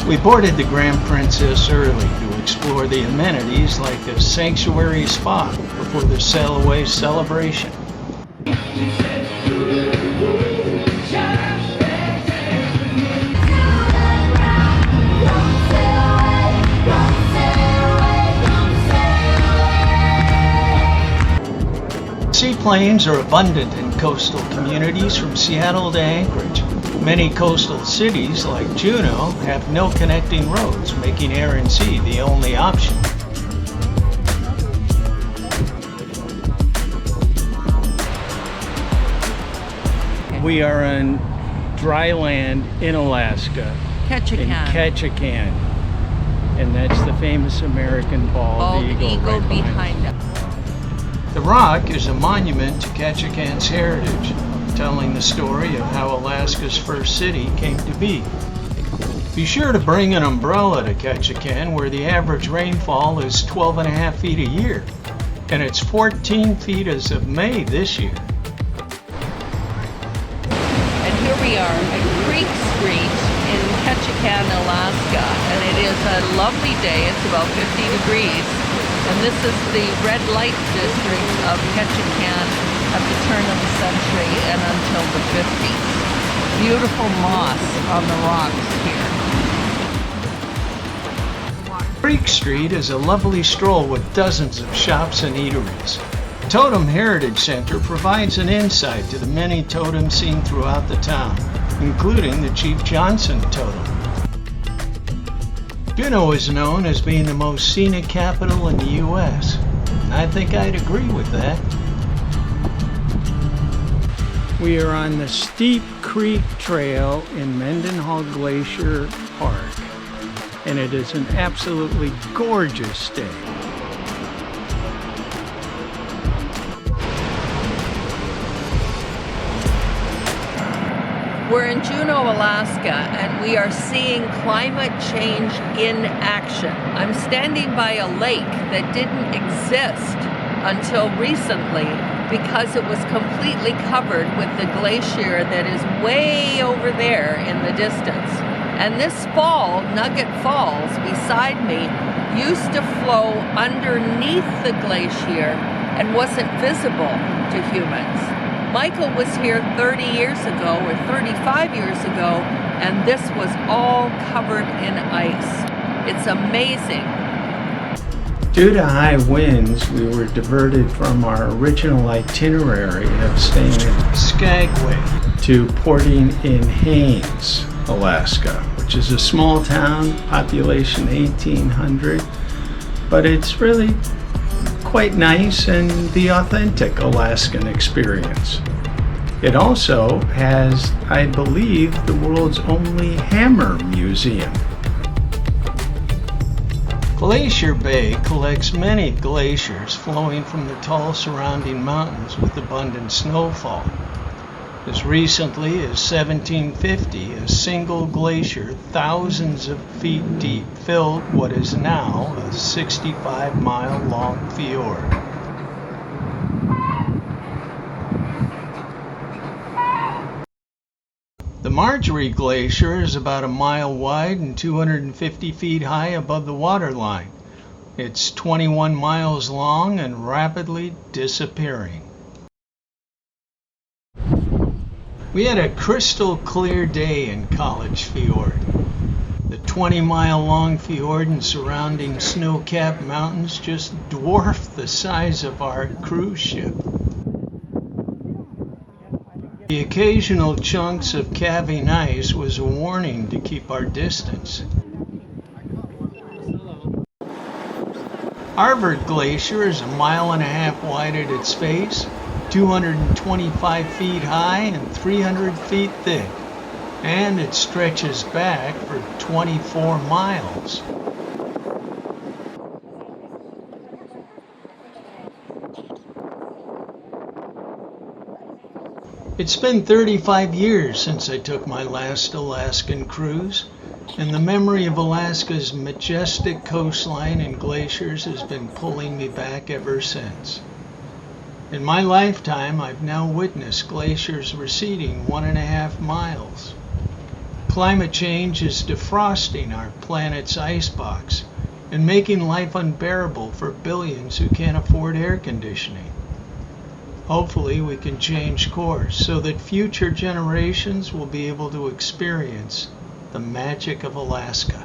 We boarded the Grand Princess early to explore the amenities like a sanctuary spa before the sail away celebration. Seaplanes are abundant in coastal communities from Seattle to Anchorage. Many coastal cities like Juneau have no connecting roads, making air and sea the only option. We are on dry land in Alaska, Ketchikan. in Ketchikan, and that's the famous American bald eagle right behind us. The rock is a monument to Ketchikan's heritage, telling the story of how Alaska's first city came to be. Be sure to bring an umbrella to Ketchikan, where the average rainfall is 12.5 feet a year, and it's 14 feet as of May this year. And here we are at Creek Street in Ketchikan, Alaska, and it is a lovely day. It's about 50 degrees. And this is the red light district of Ketchikan at the turn of the century and until the 50s. Beautiful moss on the rocks here. Creek Street is a lovely stroll with dozens of shops and eateries. Totem Heritage Center provides an insight to the many totems seen throughout the town, including the Chief Johnson totem. Juneau is known as being the most scenic capital in the U.S. I think I'd agree with that. We are on the Steep Creek Trail in Mendenhall Glacier Park, and it is an absolutely gorgeous day. We're in Juneau, Alaska, and we are seeing climate change in action. I'm standing by a lake that didn't exist until recently because it was completely covered with the glacier that is way over there in the distance. And this fall, Nugget Falls, beside me, used to flow underneath the glacier and wasn't visible to humans. Michael was here 30 years ago or 35 years ago, and this was all covered in ice. It's amazing. Due to high winds, we were diverted from our original itinerary of staying in Skagway to porting in Haines, Alaska, which is a small town, population 1,800, but it's really quite nice and the authentic Alaskan experience. It also has, I believe, the world's only hammer museum. Glacier Bay collects many glaciers flowing from the tall surrounding mountains with abundant snowfall. As recently as 1750, a single glacier thousands of feet deep filled what is now a 65-mile-long fjord. The Marjorie Glacier is about a mile wide and 250 feet high above the waterline. It's 21 miles long and rapidly disappearing. We had a crystal clear day in College Fjord. The 20-mile-long fjord and surrounding snow-capped mountains just dwarf the size of our cruise ship. The occasional chunks of calving ice was a warning to keep our distance. Harvard Glacier is a mile and a half wide at its base, 225 feet high and 300 feet thick, and it stretches back for 24 miles. It's been 35 years since I took my last Alaskan cruise, and the memory of Alaska's majestic coastline and glaciers has been pulling me back ever since. In my lifetime, I've now witnessed glaciers receding 1.5 miles. Climate change is defrosting our planet's icebox and making life unbearable for billions who can't afford air conditioning. Hopefully we can change course so that future generations will be able to experience the magic of Alaska.